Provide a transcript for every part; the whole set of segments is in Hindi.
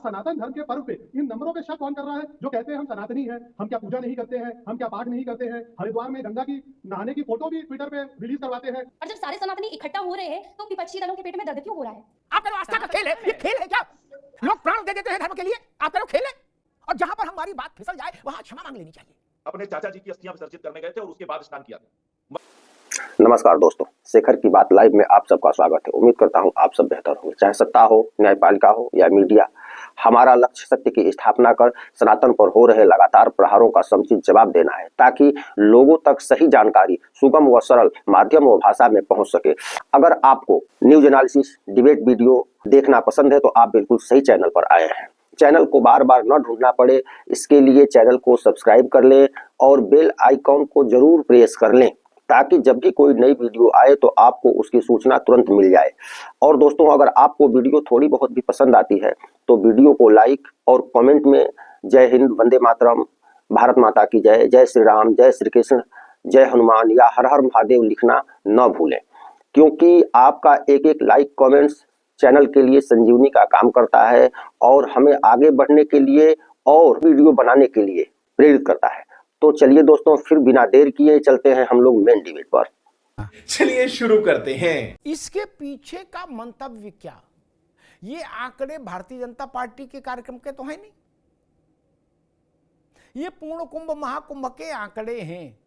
सनातन धर्म के पर्व पे इन नंबरों पे शक कौन कर रहा है जो कहते हैं हम सनातनी हैं, हम क्या पूजा नहीं करते हैं, हम क्या पाठ नहीं करते हैं, हरिद्वार में गंगा की नहाने की फोटो भी ट्विटर पे रिलीज करवाते हैं। और जब सारे सनातनी इकट्ठा हो रहे हैं तो विपक्षी दलों के पेट में दर्द क्यों हो रहा है? आपका आस्था का खेल है, ये खेल है क्या? लोग प्राण दे देते हैं धर्म के लिए, आपका खेल है। और जहां पर हमारी बात फिसल जाए वहां क्षमा मांग लेनी चाहिए। अपने चाचा जी की अस्थियां विसर्जित करने गए थे और उसके बाद स्नान किया था। नमस्कार दोस्तों, शेखर की बात लाइव में आप सबका स्वागत है। उम्मीद करता हूं आप सब बेहतर होंगे। चाहे सत्ता हो, न्यायपालिका हो या मीडिया, हमारा लक्ष्य सत्य की स्थापना कर सनातन पर हो रहे लगातार प्रहारों का समुचित जवाब देना है, ताकि लोगों तक सही जानकारी सुगम व सरल माध्यम व भाषा में पहुंच सके। अगर आपको न्यूज एनालिसिस, डिबेट वीडियो देखना पसंद है तो आप बिल्कुल सही चैनल पर आए हैं। चैनल को बार बार न ढूंढना पड़े, इसके लिए चैनल को सब्सक्राइब कर लें और बेल आइकॉन को जरूर प्रेस कर लें, ताकि जब भी कोई नई वीडियो आए तो आपको उसकी सूचना तुरंत मिल जाए। और दोस्तों, अगर आपको वीडियो थोड़ी बहुत भी पसंद आती है तो वीडियो को लाइक और कमेंट में जय हिंद, वंदे मातरम, भारत माता की जय, जय श्री राम, जय श्री कृष्ण, जय हनुमान या हर हर महादेव लिखना न भूलें, क्योंकि आपका एक एक लाइक कमेंट्स चैनल के लिए संजीवनी का काम करता है और हमें आगे बढ़ने के लिए और वीडियो बनाने के लिए प्रेरित करता है। तो चलिए दोस्तों, फिर बिना देर किए चलते हैं हम लोग मेन डिबेट पर। चलिए शुरू करते हैं। इसके पीछे का मंतव्य क्या? ये आंकड़े भारतीय जनता पार्टी के कार्यक्रम के तो है नहीं, ये पूर्ण कुंभ महाकुंभ के आंकड़े हैं।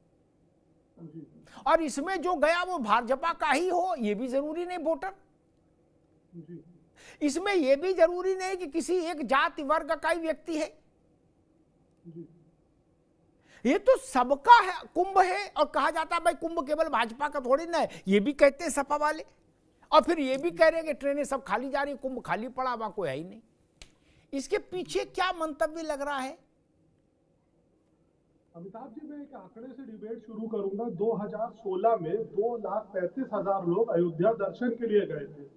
और इसमें जो गया वो भाजपा का ही हो ये भी जरूरी नहीं वोटर। इसमें यह भी जरूरी नहीं कि किसी एक जाति वर्ग का ही व्यक्ति है। ये तो सबका है, कुंभ है। और कहा जाता है भाई कुंभ केवल भाजपा का थोड़ी ना है, ये भी कहते हैं सपा वाले। और फिर ये भी कह रहे हैं कि ट्रेनें सब खाली जा रही, कुंभ खाली पड़ा, वहां कोई है ही नहीं। इसके पीछे क्या मंतव्य लग रहा है? अमिताभ जी, मैं एक आंकड़े से डिबेट शुरू करूंगा। 2016 में 2,35,000 लोग अयोध्या दर्शन के लिए गए थे।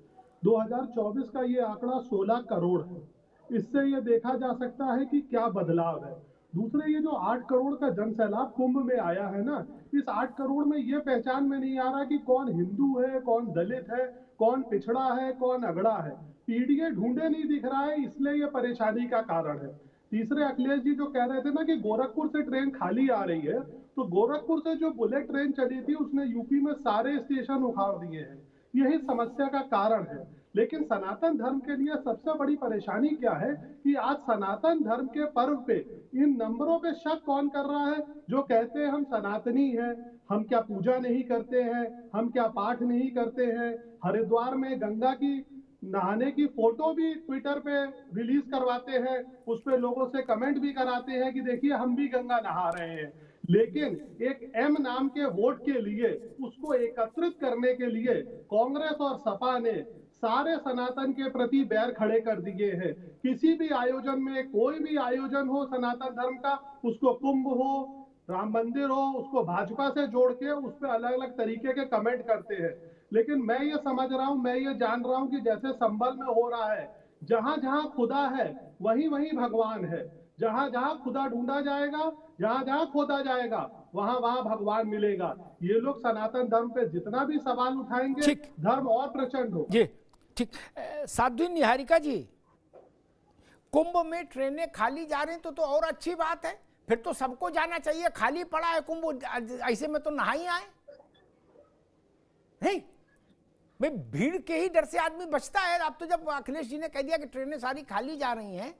2024 का ये आंकड़ा 16 करोड़ है। इससे ये देखा जा सकता है कि क्या बदलाव है। दूसरे, ये जो 8 करोड़ का जन सैलाब कुंभ में आया है ना, इस 8 करोड़ में ये पहचान में नहीं आ रहा कि कौन हिंदू है, कौन दलित है, कौन पिछड़ा है, कौन अगड़ा है। पीडीए ढूंढे नहीं दिख रहा है, इसलिए ये परेशानी का कारण है। तीसरे, अखिलेश जी जो कह रहे थे ना कि गोरखपुर से ट्रेन खाली आ रही है, तो गोरखपुर से जो बुलेट ट्रेन चली थी उसने यूपी में सारे स्टेशन उखाड़ दिए हैं। यही समस्या का कारण है। लेकिन सनातन धर्म के लिए सबसे बड़ी परेशानी क्या है कि आज सनातन धर्म के पर्व पे इन नंबरों पे शक कौन कर रहा है जो कहते हैं हम सनातनी हैं, हम क्या पूजा नहीं करते हैं, हम क्या पाठ नहीं करते हैं, हरिद्वार में गंगा की नहाने की फोटो भी ट्विटर पे रिलीज करवाते हैं, उस पे लोगों से कमेंट भी कराते हैं कि देखिए हम भी गंगा नहा रहे हैं। लेकिन एक एम नाम के वोट के लिए, उसको एकत्रित करने के लिए कांग्रेस और सपा ने सारे सनातन के प्रति बैर खड़े कर दिए हैं। किसी भी आयोजन में, कोई भी आयोजन हो सनातन धर्म का, उसको कुंभ हो, राम मंदिर हो, उसको भाजपा से जोड़ के उस पर अलग अलग तरीके के कमेंट करते हैं। लेकिन मैं ये समझ रहा हूं, मैं ये जान रहा हूं कि जैसे संभल में हो रहा है, जहां जहां खुदा है वहीं वहीं भगवान है। जहां जहां खुदा ढूंढा जाएगा, जहां जहां खोदा जाएगा, वहां वहां भगवान मिलेगा। ये लोग सनातन धर्म पे जितना भी सवाल उठाएंगे, धर्म और प्रचंड होगा। जी ठीक। साध्वी निहारिका जी, कुंभ में ट्रेनें खाली जा रही तो और अच्छी बात है, फिर तो सबको जाना चाहिए। खाली पड़ा है कुंभ, ऐसे में तो नहा ही आए। नहीं भाई, भीड़ के ही डर से आदमी बचता है। अब तो जब अखिलेश जी ने कह दिया कि ट्रेनें सारी खाली जा रही हैं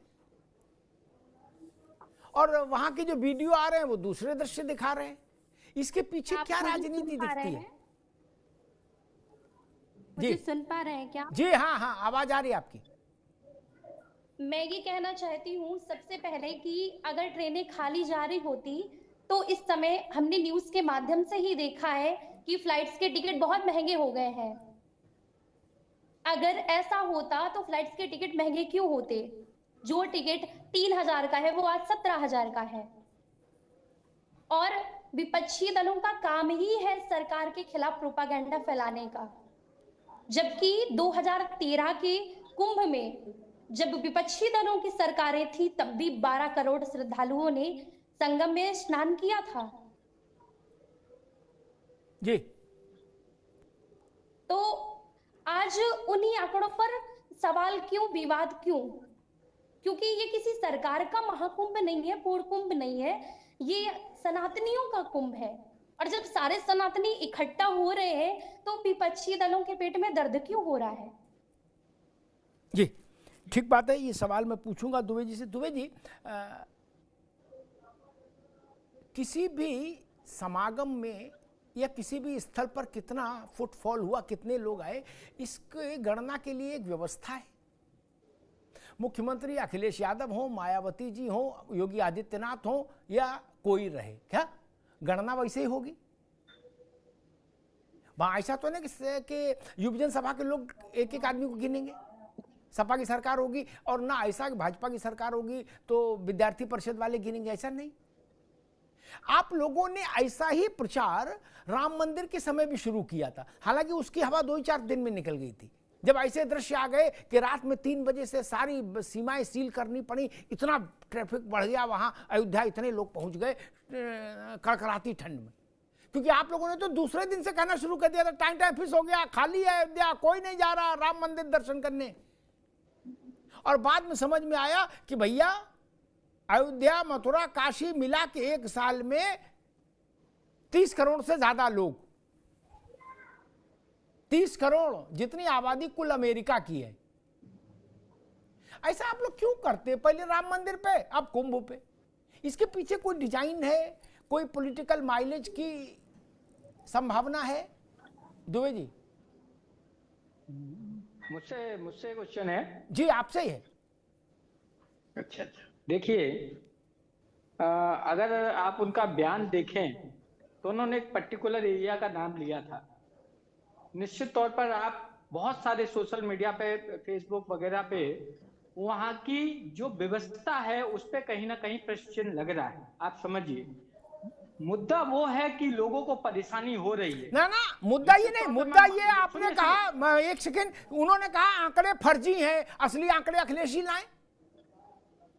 और वहां के जो वीडियो आ रहे हैं वो दूसरे दृश्य दिखा रहे हैं, इसके पीछे क्या राजनीति दिखती है? जी सुन पा रहे हैं क्या? जी हाँ हाँ, आवाज आ रही है आपकी। मैं ये कहना चाहती हूँ सबसे पहले कि अगर ट्रेनें खाली जा रही होती तो इस समय हमने न्यूज के माध्यम से ही देखा है कि फ्लाइट्स के टिकट बहुत महंगे हो गए हैं। अगर ऐसा होता तो फ्लाइट्स के टिकट महंगे क्यों होते? जो टिकट 3,000 का है वो आज 17,000 का है। और विपक्षी दलों का काम ही है सरकार के खिलाफ प्रोपागेंडा फैलाने का। जबकि 2013 के कुंभ में जब विपक्षी दलों की सरकारें थी तब भी 12 करोड़ श्रद्धालुओं ने संगम में स्नान किया था। जी। तो आज उन्हीं आंकड़ों पर सवाल क्यों, विवाद क्यों? क्योंकि ये किसी सरकार का महाकुंभ नहीं है, पूर्ण कुंभ नहीं है, ये सनातनियों का कुंभ है। और जब सारे सनातनी इकट्ठा हो रहे हैं तो विपक्षी दलों के पेट में दर्द क्यों हो रहा है? जी ठीक बात है, ये सवाल मैं पूछूंगा दुबे जी से। दुबे जी, किसी भी समागम में या किसी भी स्थल पर कितना फुटफॉल हुआ, कितने लोग आए, इसके गणना के लिए एक व्यवस्था है। मुख्यमंत्री अखिलेश यादव हो, मायावती जी हो, योगी आदित्यनाथ हो या कोई रहे, क्या गणना वैसे ही होगी? वहां ऐसा तो नहीं कि युवजन सभा के लोग एक एक आदमी को गिनेंगे, सपा की सरकार होगी, और ना ऐसा कि भाजपा की सरकार होगी तो विद्यार्थी परिषद वाले गिनेंगे, ऐसा नहीं। आप लोगों ने ऐसा ही प्रचार राम मंदिर के समय भी शुरू किया था, हालांकि उसकी हवा 2-4 दिन में निकल गई थी, जब ऐसे दृश्य आ गए कि रात में 3 बजे से सारी सीमाएं सील करनी पड़ी, इतना ट्रैफिक बढ़ गया वहां अयोध्या, इतने लोग पहुंच गए कड़कड़ाती ठंड में। क्योंकि आप लोगों ने तो दूसरे दिन से कहना शुरू कर दिया था टाइम फिक्स हो गया, खाली है अयोध्या, कोई नहीं जा रहा राम मंदिर दर्शन करने। और बाद में समझ में आया कि भैया अयोध्या, मथुरा, काशी मिला के एक साल में 30 करोड़ से ज्यादा लोग, 30 करोड़ जितनी आबादी कुल अमेरिका की है। ऐसा आप लोग क्यों करते? पहले राम मंदिर पे, अब कुंभ पे। इसके पीछे कोई डिजाइन है, कोई पॉलिटिकल माइलेज की संभावना है? दुबे जी मुझसे क्वेश्चन है जी, आपसे ही है। अच्छा, देखिए, अगर आप उनका बयान देखें तो उन्होंने एक पर्टिकुलर एरिया का नाम लिया था। निश्चित तौर पर आप बहुत सारे सोशल मीडिया पे, फेसबुक वगैरह पे वहां की जो व्यवस्था है उस पे कहीं ना कहीं प्रश्न चिन्ह लग रहा है। आप समझिए, मुद्दा वो है कि लोगों को परेशानी हो रही है। ना मुद्दा ये नहीं, मुद्दा ये आपने कहा, एक सेकेंड, उन्होंने कहा आंकड़े फर्जी हैं, असली आंकड़े अखिलेश जी लाएं।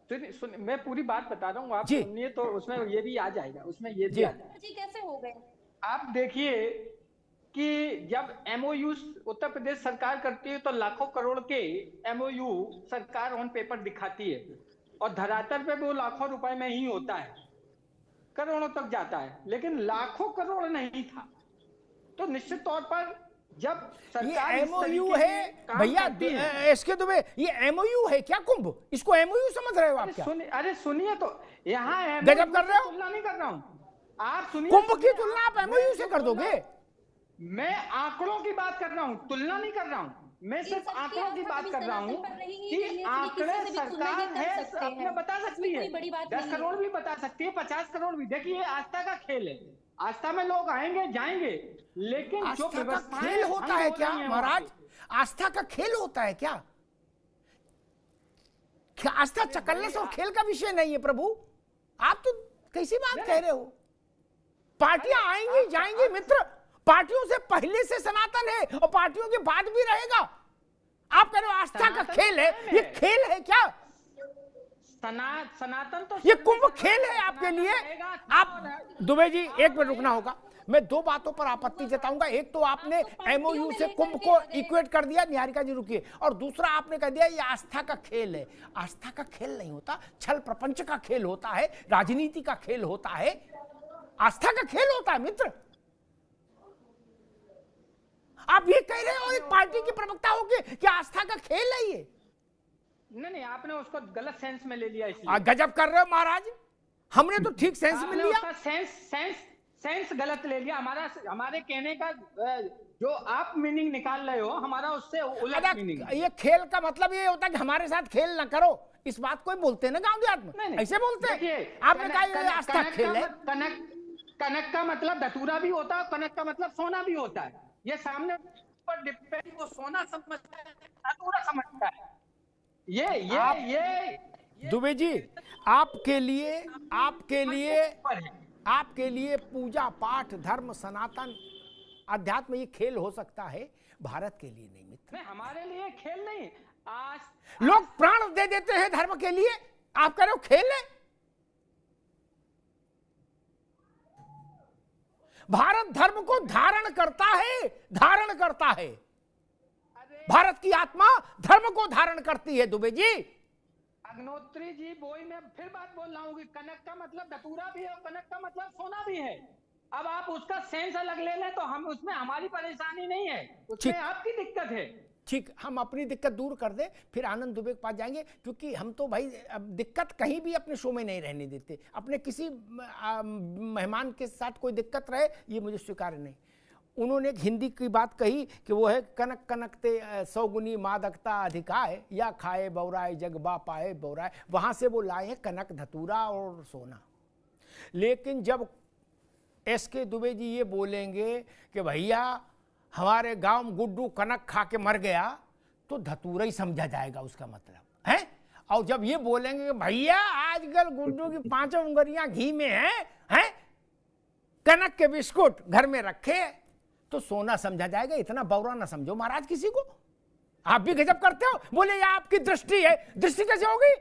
सुनिए, मैं पूरी बात बता रहा हूँ, आप सुनिए तो उसमें ये भी आ जाएगा, उसमें ये भी आ जाएगा। जी कैसे हो गए? आप देखिए कि जब एमओयू उत्तर प्रदेश सरकार करती है तो लाखों करोड़ के एमओयू सरकार ऑन पेपर दिखाती है, और धरातल पे वो लाखों रुपए में ही होता है, करोड़ों तक जाता है, लेकिन लाखों करोड़ नहीं था। तो निश्चित तौर पर जब सरकार एमओयू है भैया, इसके दुबे ये एमओयू है क्या कुंभ? इसको एमओयू समझ रहे हो आप क्या? अरे सुनिए तो, यहाँ गजब कर रहे हो, तुलना नहीं कर रहा हूँ। आप सुनिए, कुंभ की तुलना आप एमओयू से कर दोगे? मैं आंकड़ों की बात कर रहा हूँ, तुलना नहीं कर रहा हूँ। मैं सिर्फ आंकड़ों की बात कर रहा हूँ कि आंकड़े सरकार है अपने बता सकती है, 10 करोड़ भी बता सकती है, 50 करोड़ भी। देखिए, आस्था का खेल है, आस्था में लोग आएंगे जाएंगे, लेकिन जो व्यवस्था खेल होता है क्या महाराज? आस्था का खेल होता है क्या? आस्था चकल्लस और खेल का विषय नहीं है प्रभु। आप तो कैसी बात कह रहे हो? पार्टियां आएंगी जाएंगी मित्र, पार्टियों से पहले से सनातन है और पार्टियों के बाद भी रहेगा। आप कह रहे हो आस्था का खेल है, ये खेल है क्या? सनातन तो ये कुंभ खेल है आपके लिए? आप दुबे जी एक मिनट रुकना होगा, मैं 2 बातों पर आपत्ति जताऊंगा। एक तो आपने एमओयू से कुंभ को इक्वेट कर दिया, निहारिका जी रुकिए, और दूसरा आपने कह दिया ये आस्था का खेल है। आस्था का खेल नहीं होता, छल प्रपंच का खेल होता है, राजनीति का खेल होता है, आस्था का खेल होता है मित्र। आप ये कह रहे हो एक पार्टी की प्रवक्ता होके कि आस्था का खेल है ये? नहीं, आपने उसको गलत सेंस में ले लिया, इसलिए गजब कर रहे हो महाराज। हमने तो ठीक सेंस में लिया, सेंस गलत ले लिया। हमारे कहने का जो आप मीनिंग निकाल रहे हो, हमारा उससे उलट मीनिंग। ये खेल का मतलब ये होता है कि हमारे साथ खेल ना करो, इस बात को बोलते हैं ना गांव देहात में, ऐसे बोलते हैं। आपने कहा ये आस्था खेल है। कनक का मतलब धतूरा भी होता है, कनक का मतलब सोना भी होता है। ये सामने पर डिपेंड, वो सोना समझता है, धतूरा समझता है। ये दुबे जी, आपके लिए पूजा पाठ, धर्म, सनातन, अध्यात्म ये खेल हो सकता है, भारत के लिए नहीं मित्र। हमारे लिए खेल नहीं। लोग प्राण दे देते हैं धर्म के लिए, आप कह रहे हो खेल है? भारत धर्म को धारण करता है। भारत की आत्मा धर्म को धारण करती है दुबे जी। अग्नोत्री जी वही मैं फिर बात बोल रहा हूँ कि कनक का मतलब धतूरा भी है और कनक का मतलब सोना भी है। अब आप उसका सेंस अलग ले लें तो हम उसमें हमारी परेशानी नहीं है, उसमें ठीक। आपकी दिक्कत है। ठीक, हम अपनी दिक्कत दूर कर दें, फिर आनंद दुबे के पास जाएंगे, क्योंकि हम तो भाई अब दिक्कत कहीं भी अपने शो में नहीं रहने देते। अपने किसी मेहमान के साथ कोई दिक्कत रहे, ये मुझे स्वीकार्य नहीं। उन्होंने एक हिंदी की बात कही कि वो है कनक कनकते 100 गुनी मादकता अधिकाय, या खाए बौराए जग बा पाए बौराए। वहाँ से वो लाए हैं कनक धतूरा और सोना। लेकिन जब एस.के. दुबे जी ये बोलेंगे कि भैया हमारे गांव में गुड्डू कनक खा के मर गया, तो धतूरा ही समझा जाएगा उसका मतलब है। और जब ये बोलेंगे कि भैया आजकल गुड्डू की 5 उंगलियां घी में हैं, कनक के बिस्कुट घर में रखे, तो सोना समझा जाएगा। इतना बौरा ना समझो महाराज किसी को। आप भी गजब करते हो। बोले ये आपकी दृष्टि है, दृष्टि कैसे होगी?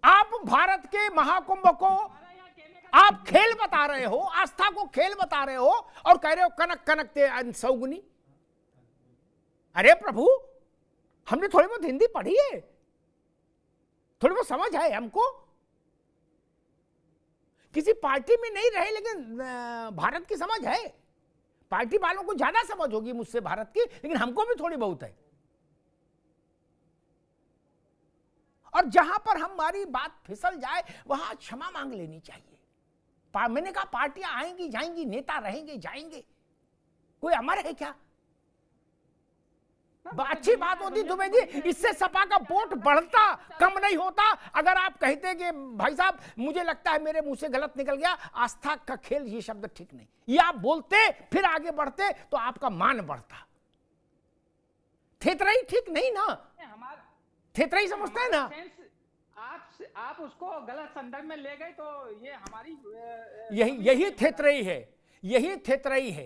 आप भारत के महाकुंभ को आप खेल बता रहे हो, आस्था को खेल बता रहे हो, और कह रहे हो कनक कनक ते 100 गुनी। अरे प्रभु, हमने थोड़ी बहुत हिंदी पढ़ी है, थोड़ी बहुत समझ है हमको। किसी पार्टी में नहीं रहे, लेकिन भारत की समझ है। पार्टी वालों को ज्यादा समझ होगी मुझसे भारत की, लेकिन हमको भी थोड़ी बहुत है। और जहां पर हमारी बात फिसल जाए वहां क्षमा मांग लेनी चाहिए। मैंने कहा पार्टियां आएंगी जाएंगी, नेता रहेंगे जाएंगे, कोई अमर है क्या? अच्छी बात होती दुबे जी, इससे सपा का वोट बढ़ता, कम नहीं होता। अगर आप कहते कि भाई साहब मुझे लगता है मेरे मुंह से गलत निकल गया, आस्था का खेल, ये शब्द ठीक नहीं, ये आप बोलते फिर आगे बढ़ते तो आपका मान बढ़ता। थेतराई ठीक नहीं ना, थेतराई समझते हैं ना आप उसको गलत संदर्भ में ले गए, तो ये हमारी यही थेतराई है, यही थेतराई है।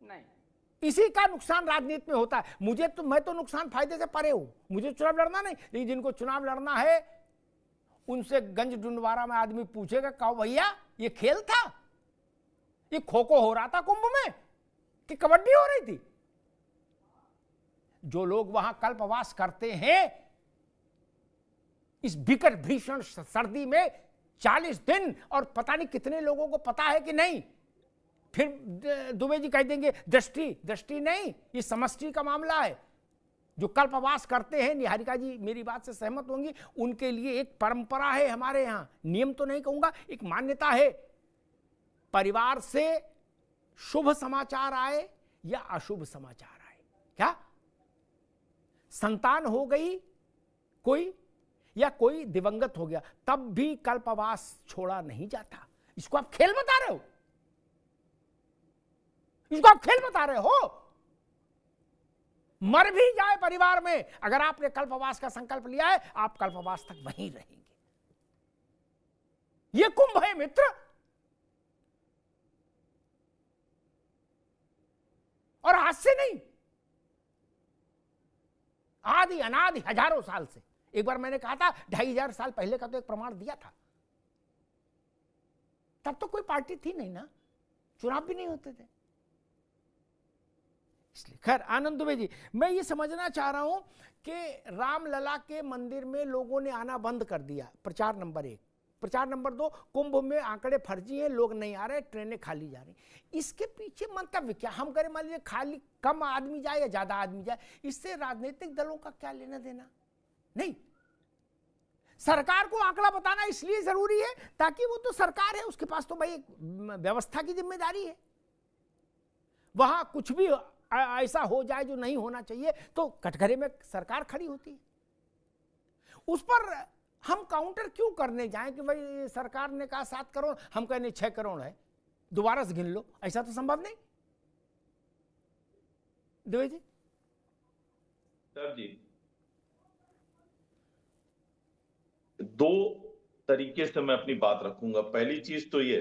नहीं, इसी का नुकसान राजनीति में होता है। मैं तो नुकसान फायदे से परे हूं, मुझे चुनाव लड़ना नहीं, लेकिन जिनको चुनाव लड़ना है उनसे गंज डुंडवारा में आदमी पूछेगा, कहो भैया ये खेल था, ये खो खो हो रहा था कुंभ में कि कबड्डी हो रही थी? जो लोग वहां कल्पवास करते हैं इस भीकर भीषण सर्दी में 40 दिन, और पता नहीं कितने लोगों को पता है कि नहीं, फिर दुबे जी कह देंगे दृष्टि नहीं, ये समष्टि का मामला है। जो कल्पवास करते हैं, निहारिका जी मेरी बात से सहमत होंगी, उनके लिए एक परंपरा है हमारे यहां, नियम तो नहीं कहूंगा, एक मान्यता है। परिवार से शुभ समाचार आए या अशुभ समाचार आए, क्या संतान हो गई कोई या कोई दिवंगत हो गया, तब भी कल्पवास छोड़ा नहीं जाता। इसको आप खेल बता रहे हो, इसको आप खेल बता रहे हो। मर भी जाए परिवार में, अगर आपने कल्पवास का संकल्प लिया है, आप कल्पवास तक वहीं रहेंगे। ये कुंभ है मित्र, और आज से नहीं, आदि अनादि हजारों साल से। एक बार मैंने कहा था 2500 साल पहले का तो एक प्रमाण दिया था। तब तो कोई पार्टी थी नहीं ना, चुनाव भी नहीं होते थे। इसलिए खैर आनंद दुबे जी, मैं ये समझना चाह रहा हूं कि रामलला के मंदिर में लोगों ने आना बंद कर दिया, प्रचार नंबर 1। प्रचार नंबर 2, कुंभ में आंकड़े फर्जी हैं, लोग नहीं आ रहे, ट्रेनें खाली जा रही। इसके पीछे मंतव्य क्या? हम करें मान लीजिए खाली कम आदमी जाए या ज्यादा आदमी जाए, इससे राजनीतिक दलों का क्या लेना देना? नहीं, सरकार को आंकड़ा बताना इसलिए जरूरी है ताकि वो तो सरकार है, उसके पास तो भाई व्यवस्था की जिम्मेदारी है। वहां कुछ भी ऐसा हो जाए जो नहीं होना चाहिए तो कटघरे में सरकार खड़ी होती है। उस पर हम काउंटर क्यों करने जाएं कि भाई सरकार ने कहा 7 करोड़, हम कहने 6 करोड़ है, दोबारा से गिन लो, ऐसा तो संभव नहीं। दुबे जी। सर जी, 2 तरीके से मैं अपनी बात रखूंगा। पहली चीज तो ये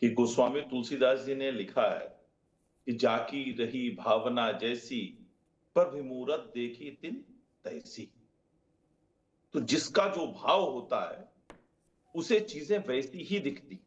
कि गोस्वामी तुलसीदास जी ने लिखा है कि जाकी रही भावना जैसी, पर विमूरत देखी तिन तैसी। तो जिसका जो भाव होता है उसे चीजें वैसी ही दिखती।